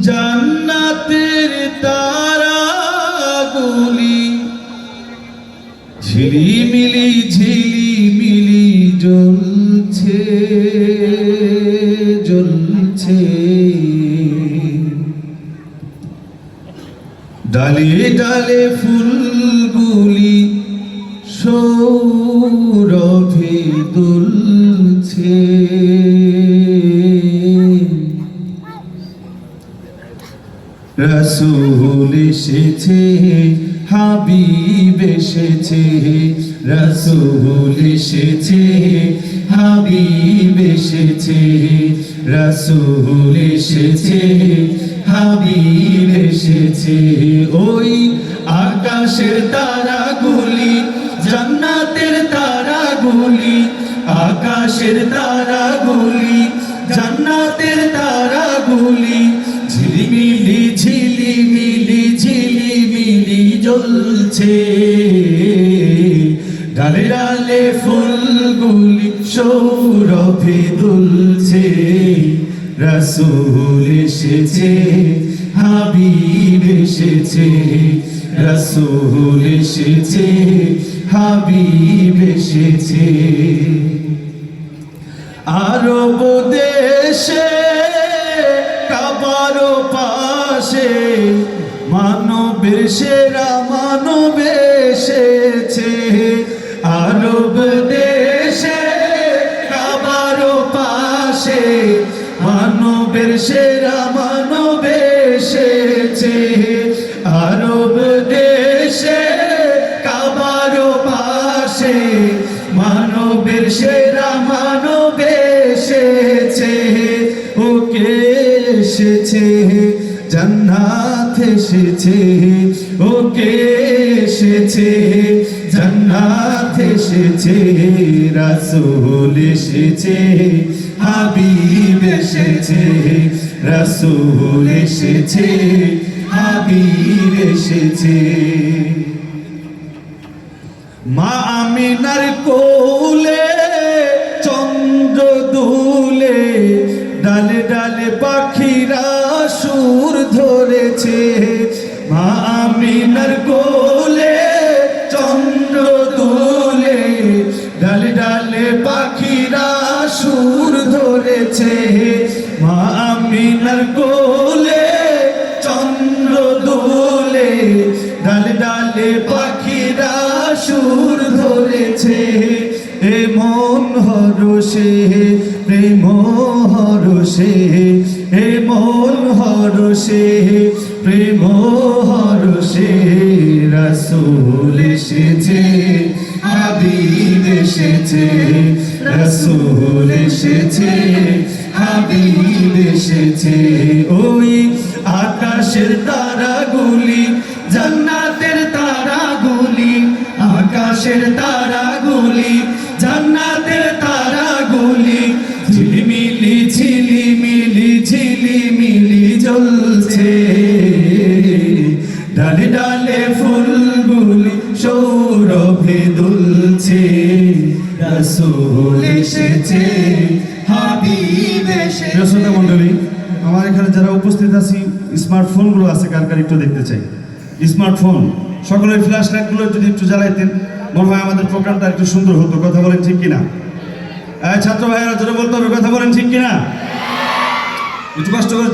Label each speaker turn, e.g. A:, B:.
A: জান্নাতের তারাগুলি ঝিলিমিলি ঝিলিমিলি জ্বলছে জ্বলছে, ডালে ডালে ফুলগুলি সৌরভে দুলছে। রাসূল এসেছে, হাবিব এসেছে, রাসূল এসেছে, হাবিব এসেছে, রাসূল এসেছে, হাবিব এসেছে। ওই আকাশের তারাগুলি জান্নাতের তারাগুলি, আকাশের তারাগুলি জান্নাতের তারাগুলি ঝিলিমিলি ঝিলিমিলি ঝিলিমিলি জ্বলছে, ডালে ডালে ফুলগুলি সৌরভে দুলছে। রাসূল এসেছে, হাবিব এসেছে, রাসূল এসেছে, হাবিব এসেছে। আরব দেশে কাবার পাশে মানবের সেরা মানব এসেছে। আরব দেশে কাবার পাশে মানবের সেরা মানব এসেছে। আরব দেশে কাবার পাশে মানবের সেরা মানব এসেছে। ওকে এসেছে, জান্নাত এসেছে, ওকে এসেছে, জান্নাত এসেছে। রাসূল এসেছে, হাবিব এসেছে, রাসূল এসেছে, হাবিব এসেছে। মা আমিনার কোলে চন্দ্র দুলে, ডালে ডালে পাখিরা সুর ধরেছে। মা আমিনার কোলে চন্দ্র দুলে, ডালে ডালে পাখিরা সুর ধরেছে। মা আমিনার কোলে চন্দ্র দুলে, ডালে ডালে পাখিরা সুর ধরেছে। এ মন হরষে প্রেম হরষে, এ মন হরষে প্রেম হরষে। রাসূল এসেছে, হাবিব এসেছে, রাসূল এসেছে, হাবিব এসেছে। ওই আকাশের তারাগুলি জান্নাতের তারাগুলি, আকাশের তারাগুলি জান্নাতের তারাগুলি ঝিলিমিলি ঝিলিমিলি ঝিলিমিলি জ্বলছে, ডালে ডালে ফুলগুলি সৌরভে দুলছে। রাসূল এসেছে, হাবিব এসেছে। শ্রোতা মণ্ডলী, আমার এখানে যারা উপস্থিত আছি, স্মার্টফোনগুলো আছে কার কার একটু দেখতে চাই। স্মার্টফোন সকলের ফ্ল্যাশ লাইটগুলো যদি একটু জ্বালাইতেন মনে হয় আমাদের প্রোগ্রামটা একটু সুন্দর হতো। কথা বলেন ঠিক কিনা? ছাত্র ভাইয়েরা যেটা বলতে হবে, কথা বলেন ঠিক কিনা? একটু কষ্ট করে